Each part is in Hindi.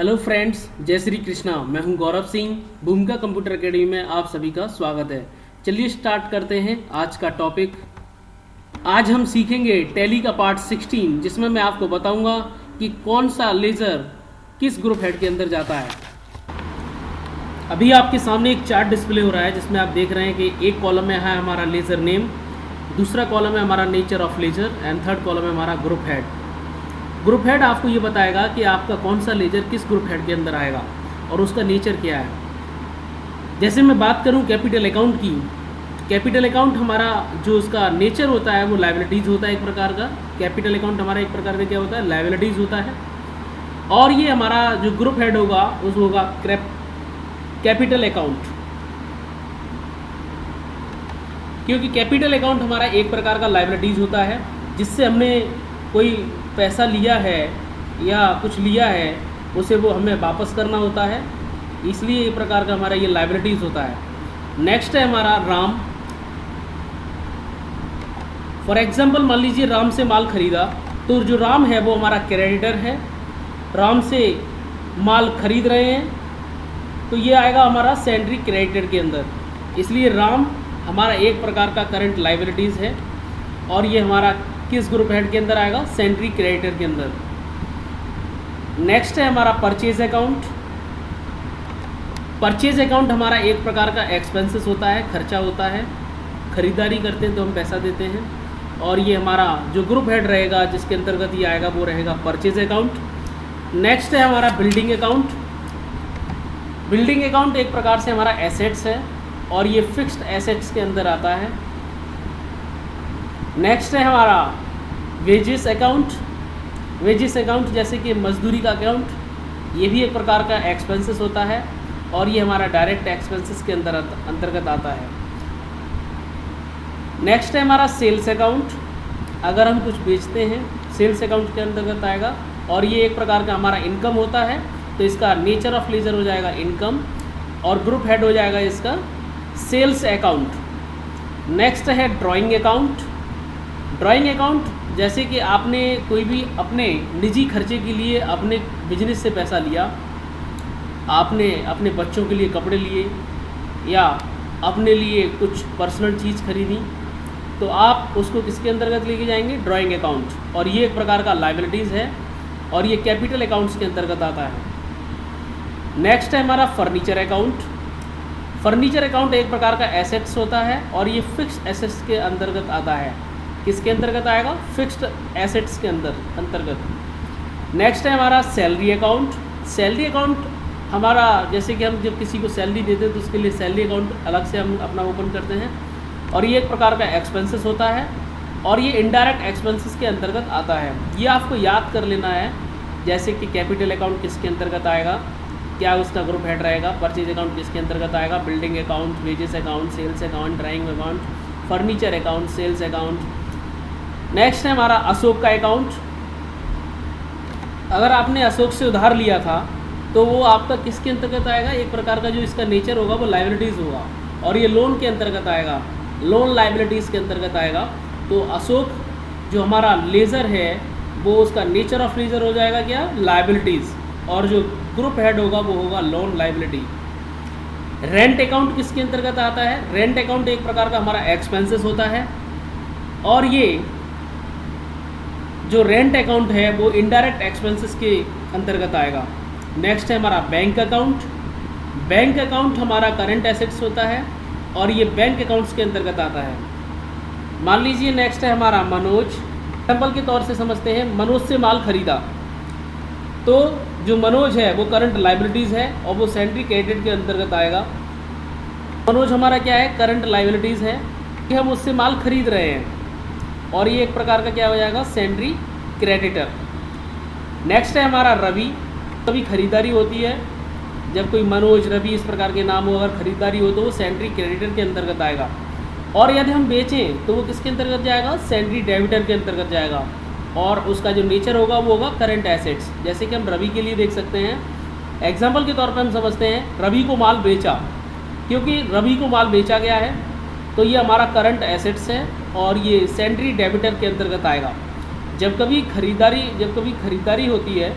हेलो फ्रेंड्स, जय श्री कृष्णा। मैं हूं गौरव सिंह। भूमिका कंप्यूटर एकेडमी में आप सभी का स्वागत है। चलिए स्टार्ट करते हैं आज का टॉपिक। आज हम सीखेंगे टैली का पार्ट 16, जिसमें मैं आपको बताऊंगा कि कौन सा लेज़र किस ग्रुप हेड के अंदर जाता है। अभी आपके सामने एक चार्ट डिस्प्ले हो रहा है, जिसमें आप देख रहे हैं कि एक कॉलम में है हमारा लेज़र नेम, दूसरा कॉलम है हमारा nature of laser and third column है हमारा ग्रुप हेड। ग्रुप हेड आपको ये बताएगा कि आपका कौन सा लेज़र किस ग्रुप हेड के अंदर आएगा और उसका नेचर क्या है। जैसे मैं बात करूं कैपिटल अकाउंट की, कैपिटल अकाउंट हमारा जो उसका नेचर होता है वो लायबिलिटीज़ होता है एक प्रकार का। कैपिटल अकाउंट हमारा एक प्रकार का क्या होता है, लायबिलिटीज़ होता है। और ये हमारा जो ग्रुप हेड होगा उस होगा कैपिटल अकाउंट, क्योंकि कैपिटल अकाउंट हमारा एक प्रकार का लायबिलिटीज़ होता है, जिससे हमने कोई पैसा लिया है या कुछ लिया है उसे वो हमें वापस करना होता है, इसलिए एक प्रकार का हमारा ये लायबिलिटीज़ होता है। नेक्स्ट है हमारा राम। फॉर एग्जांपल मान लीजिए राम से माल खरीदा, तो जो राम है वो हमारा क्रेडिटर है। राम से माल खरीद रहे हैं तो ये आएगा हमारा सेंड्री क्रेडिटर के अंदर, इसलिए राम हमारा एक प्रकार का करंट लायबिलिटीज़ है और ये हमारा किस ग्रुप हेड के अंदर आएगा, सेंट्री क्रेडिटर के अंदर। नेक्स्ट है हमारा परचेज अकाउंट। परचेज अकाउंट हमारा एक प्रकार का एक्सपेंसेस होता है, खर्चा होता है। खरीदारी करते हैं तो हम पैसा देते हैं, और ये हमारा जो ग्रुप हेड रहेगा जिसके अंतर्गत ये आएगा वो रहेगा परचेज अकाउंट। नेक्स्ट है हमारा बिल्डिंग अकाउंट। बिल्डिंग अकाउंट एक प्रकार से हमारा एसेट्स है और ये फिक्स्ड एसेट्स के अंदर आता है। नेक्स्ट है हमारा वेजेस अकाउंट। वेजेस अकाउंट जैसे कि मजदूरी का अकाउंट, ये भी एक प्रकार का एक्सपेंसेस होता है और ये हमारा डायरेक्ट एक्सपेंसेस के अंतर्गत आता है। नेक्स्ट है हमारा सेल्स अकाउंट। अगर हम कुछ बेचते हैं सेल्स अकाउंट के अंतर्गत आएगा, और ये एक प्रकार का हमारा इनकम होता है, तो इसका नेचर ऑफ लेजर हो जाएगा इनकम और ग्रुप हेड हो जाएगा इसका सेल्स अकाउंट। नेक्स्ट है ड्राइंग अकाउंट। ड्राइंग अकाउंट जैसे कि आपने कोई भी अपने निजी खर्चे के लिए अपने बिजनेस से पैसा लिया, आपने अपने बच्चों के लिए कपड़े लिए या अपने लिए कुछ पर्सनल चीज़ खरीदी, तो आप उसको किसके अंतर्गत लेके जाएंगे, ड्राइंग अकाउंट, और ये एक प्रकार का लायबिलिटीज़ है और ये कैपिटल अकाउंट्स के अंतर्गत आता है। नेक्स्ट है हमारा फर्नीचर अकाउंट। फर्नीचर अकाउंट एक प्रकार का एसेट्स होता है और ये फिक्स्ड एसेट्स के अंतर्गत आता है। किसके अंतर्गत आएगा, फिक्स्ड एसेट्स के अंतर्गत। नेक्स्ट है हमारा सैलरी अकाउंट। सैलरी अकाउंट हमारा जैसे कि हम जब किसी को सैलरी देते हैं तो उसके लिए सैलरी अकाउंट अलग से हम अपना ओपन करते हैं, और ये एक प्रकार का एक्सपेंसेस होता है और ये इनडायरेक्ट एक्सपेंसेस के अंतर्गत आता है। ये आपको याद कर लेना है, जैसे कि कैपिटल अकाउंट किसके अंतर्गत आएगा, क्या उसका ग्रुप हेड रहेगा, परचेज अकाउंट किसके अंतर्गत आएगा, building account, wages account, sales account, drawing account, furniture account, sales account. Next है हमारा अशोक का अकाउंट। अगर आपने अशोक से उधार लिया था तो वो आपका किसके अंतर्गत आएगा, एक प्रकार का जो इसका नेचर होगा वो लायबिलिटीज़ होगा, और ये लोन के अंतर्गत आएगा, लोन लायबिलिटीज़ के अंतर्गत आएगा। तो अशोक जो हमारा लेज़र है वो उसका नेचर ऑफ लेज़र हो जाएगा क्या, लायबिलिटीज़, और जो ग्रुप हेड होगा वो होगा लोन लायबिलिटी। रेंट अकाउंट किसके अंतर्गत आता है, रेंट अकाउंट एक प्रकार का हमारा एक्सपेंसेस होता है, और ये जो रेंट अकाउंट है वो इनडायरेक्ट एक्सपेंसेस के अंतर्गत आएगा। नेक्स्ट है हमारा बैंक अकाउंट। बैंक अकाउंट हमारा करंट एसेट्स होता है और ये बैंक अकाउंट्स के अंतर्गत आता है। मान लीजिए नेक्स्ट है हमारा मनोज। एग्जाम्पल के तौर से समझते हैं, मनोज से माल खरीदा, तो जो मनोज है वो करंट लायबिलिटीज़ है और वो सेंट्री क्रेडिट के अंतर्गत आएगा। मनोज हमारा क्या है, करंट लायबिलिटीज़ है कि हम उससे माल खरीद रहे हैं, और ये एक प्रकार का क्या हो जाएगा, सेंट्री क्रेडिटर। नेक्स्ट है हमारा रवि। कभी खरीदारी होती है, जब कोई मनोज, रवि इस प्रकार के नाम हो, अगर खरीदारी हो तो वो सेंट्री क्रेडिटर के अंतर्गत आएगा, और यदि हम बेचें तो वो किसके अंतर्गत जाएगा, सेंट्री डेबिटर के अंतर्गत जाएगा, और उसका जो नेचर होगा वो होगा करंट एसेट्स। जैसे कि हम रवि के लिए देख सकते हैं, एग्जाम्पल के तौर पर हम समझते हैं रवि को माल बेचा, क्योंकि रवि को माल बेचा गया है तो ये हमारा करंट एसेट्स है और ये सेंट्री डेबिटर के अंतर्गत आएगा। जब कभी खरीदारी होती है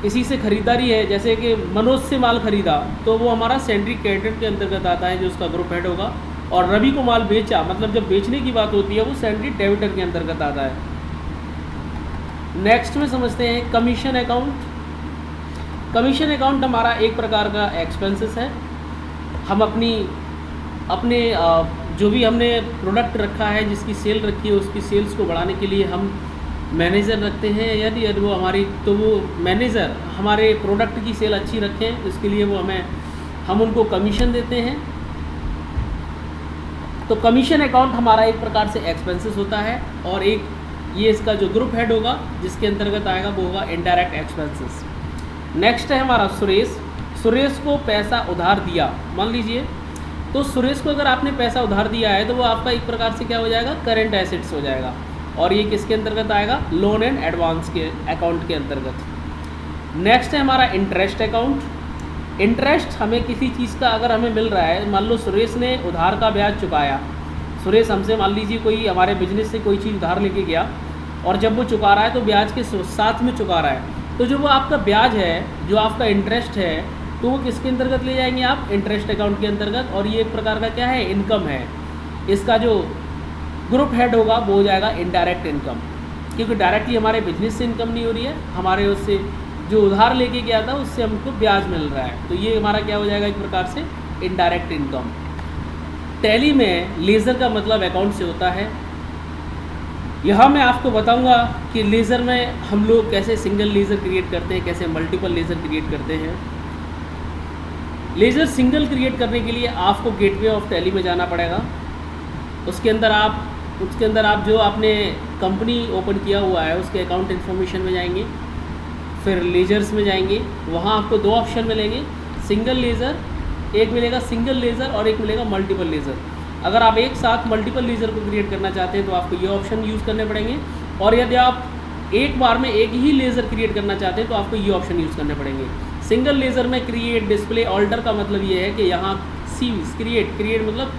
किसी से ख़रीदारी है, जैसे कि मनोज से माल ख़रीदा तो वो हमारा सेंट्री क्रेडिट के अंतर्गत आता है, जो उसका ग्रुप हेड होगा। और रवि को माल बेचा, मतलब जब बेचने की बात होती है वो सेंट्री डेबिटर के अंतर्गत आता है। नेक्स्ट में समझते हैं कमीशन अकाउंट। कमीशन अकाउंट हमारा एक प्रकार का एक्सपेंसेस है। हम अपने जो भी हमने प्रोडक्ट रखा है, जिसकी सेल रखी है, उसकी सेल्स को बढ़ाने के लिए हम मैनेजर रखते हैं। यदि वो हमारी तो वो मैनेजर हमारे प्रोडक्ट की सेल अच्छी रखें, इसके लिए वो हम उनको कमीशन देते हैं। तो कमीशन अकाउंट हमारा एक प्रकार से एक्सपेंसेस होता है, और एक ये इसका जो ग्रुप हेड होगा जिसके अंतर्गत आएगा वो होगा इनडायरेक्ट एक्सपेंसेस। नेक्स्ट है हमारा सुरेश। सुरेश को पैसा उधार दिया, मान लीजिए, तो सुरेश को अगर आपने पैसा उधार दिया है तो वो आपका एक प्रकार से क्या हो जाएगा, करेंट एसेट्स हो जाएगा। और ये किसके अंतर्गत आएगा, लोन एंड एडवांस के अकाउंट के अंतर्गत। नेक्स्ट है हमारा इंटरेस्ट अकाउंट। इंटरेस्ट हमें किसी चीज़ का अगर हमें मिल रहा है, मान लो सुरेश ने उधार का ब्याज चुकाया, सुरेश हमसे मान लीजिए कोई हमारे बिजनेस से कोई चीज़ उधार लेके गया, और जब वो चुका रहा है तो ब्याज के साथ में चुका रहा है, तो जो वो आपका ब्याज है, जो आपका इंटरेस्ट है, तो वो किसके अंतर्गत ले जाएंगे आप, इंटरेस्ट अकाउंट के अंतर्गत। और ये एक प्रकार का क्या है, इनकम है। इसका जो ग्रुप हेड होगा वो हो जाएगा इनडायरेक्ट इनकम, क्योंकि डायरेक्टली हमारे बिजनेस से इनकम नहीं हो रही है, हमारे उससे जो उधार लेके गया था उससे हमको ब्याज मिल रहा है, तो ये हमारा क्या हो जाएगा, एक प्रकार से इनडायरेक्ट इनकम। टैली में लेज़र का मतलब अकाउंट से होता है। यहाँ मैं आपको बताऊंगा कि लेज़र में हम लोग कैसे सिंगल लेज़र क्रिएट करते हैं, कैसे मल्टीपल लेज़र क्रिएट करते हैं। लेज़र सिंगल क्रिएट करने के लिए आपको गेटवे ऑफ टैली में जाना पड़ेगा। उसके अंदर आप जो आपने कंपनी ओपन किया हुआ है उसके अकाउंट इन्फॉर्मेशन में जाएंगे, फिर लेजर्स में जाएंगे, वहाँ आपको दो ऑप्शन मिलेंगे, सिंगल लेज़र, एक मिलेगा सिंगल लेज़र और एक मिलेगा मल्टीपल लेज़र। अगर आप एक साथ मल्टीपल लेज़र को क्रिएट करना चाहते हैं तो आपको ये ऑप्शन यूज़ करने पड़ेंगे, और यदि आप एक बार में एक ही लेज़र क्रिएट करना चाहते हैं तो आपको ये ऑप्शन यूज़ करने पड़ेंगे। सिंगल लेज़र में क्रिएट, डिस्प्ले, ऑल्टर का मतलब ये है कि यहाँ क्रिएट मतलब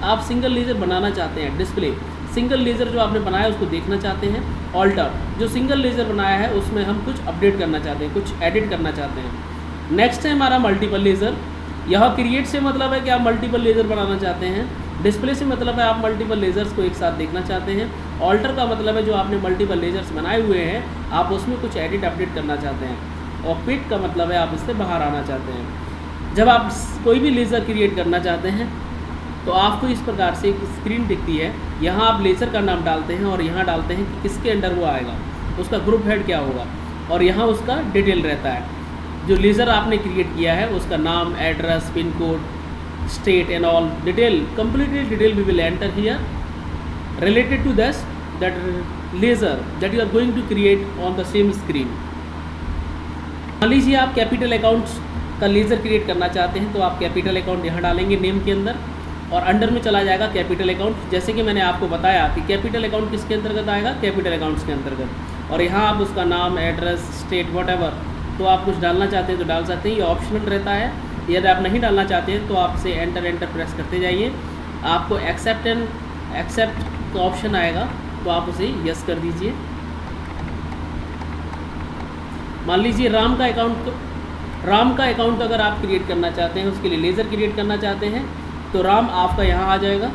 आप सिंगल लेज़र बनाना चाहते हैं, डिस्प्ले सिंगल लेज़र जो आपने बनाया उसको देखना चाहते हैं, ऑल्टर जो सिंगल लेज़र बनाया है उसमें हम कुछ अपडेट करना चाहते हैं, कुछ एडिट करना चाहते हैं। नेक्स्ट है हमारा मल्टीपल लेज़र। यहाँ क्रिएट से मतलब है कि आप मल्टीपल लेज़र बनाना चाहते हैं, डिस्प्ले से मतलब है आप मल्टीपल लेज़र्स को एक साथ देखना चाहते हैं, ऑल्टर का मतलब है जो आपने मल्टीपल लेज़र्स बनाए हुए हैं आप उसमें कुछ एडिट अपडेट करना चाहते हैं, और क्विट का मतलब है आप इससे बाहर आना चाहते हैं। जब आप कोई भी लेज़र क्रिएट करना चाहते हैं तो आपको इस प्रकार से एक स्क्रीन दिखती है, यहाँ आप लेज़र का नाम डालते हैं और यहाँ डालते हैं कि किसके अंडर वो आएगा, उसका ग्रुप हेड क्या होगा, और यहाँ उसका डिटेल रहता है। जो लेज़र आपने क्रिएट किया है उसका नाम, address, pin code, state and all detail, completely detail we will enter here related to that ledger that you are going to create on the same screen. मान लीजिए आप कैपिटल अकाउंट्स का लेज़र क्रिएट करना चाहते हैं तो आप कैपिटल अकाउंट यहाँ डालेंगे नेम के अंदर, और अंडर में चला जाएगा कैपिटल अकाउंट। जैसे कि मैंने आपको बताया कि कैपिटल अकाउंट किसके अंतर्गत आएगा, कैपिटल अकाउंट्स के अंतर्गत, और यहाँ आप उसका नाम, एड्रेस, स्टेट, व्हाटएवर तो आप कुछ डालना चाहते हैं तो डाल सकते हैं, ये ऑप्शनल रहता है। यदि आप नहीं डालना चाहते हैं तो आप से एंटर प्रेस करते जाइए, आपको एक्सेप्ट का ऑप्शन आएगा तो आप उसे यस कर दीजिए। मान लीजिए राम का अकाउंट अगर आप क्रिएट करना चाहते हैं, उसके लिए लेज़र क्रिएट करना चाहते हैं तो राम आपका यहाँ आ जाएगा।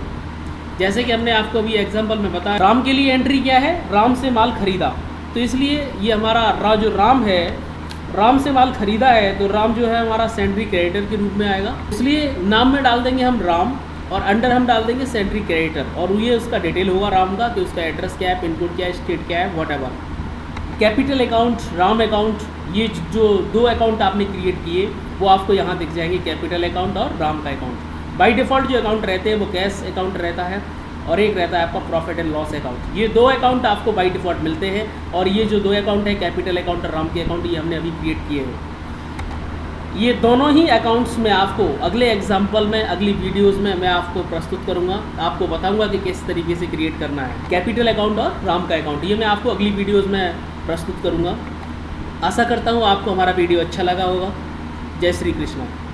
जैसे कि हमने आपको अभी एग्जांपल में बताया, राम के लिए एंट्री क्या है, राम से माल खरीदा, तो इसलिए ये हमारा जो राम है, राम से माल खरीदा है तो राम जो है हमारा सेंट्री क्रेडिटर के रूप में आएगा, इसलिए नाम में डाल देंगे हम राम और अंडर हम डाल देंगे सेंट्री क्रेडिटर, और ये उसका डिटेल होगा राम का कि उसका एड्रेस क्या है, पिन कोड क्या है, स्टेट क्या है, whatever. Capital account, Ram account, ये जो दो अकाउंट आपने क्रिएट किए वो आपको यहाँ दिख जाएंगे, कैपिटल अकाउंट और राम का अकाउंट। बाय डिफ़ॉल्ट जो अकाउंट रहते हैं वो कैश अकाउंट रहता है और एक रहता है आपका प्रॉफिट एंड लॉस अकाउंट। ये दो अकाउंट आपको बाय डिफ़ॉल्ट मिलते हैं, और ये जो दो अकाउंट है कैपिटल अकाउंट और राम के अकाउंट, ये हमने अभी क्रिएट किए हैं। ये दोनों ही अकाउंट्स में आपको अगले एग्जाम्पल में, अगली वीडियोज़ में मैं आपको प्रस्तुत करूँगा, आपको बताऊँगा कि किस तरीके से क्रिएट करना है कैपिटल अकाउंट और राम का अकाउंट। ये मैं आपको अगली वीडियोज़ में प्रस्तुत करूँगा। आशा करता हूँ आपको हमारा वीडियो अच्छा लगा होगा। जय श्री कृष्ण।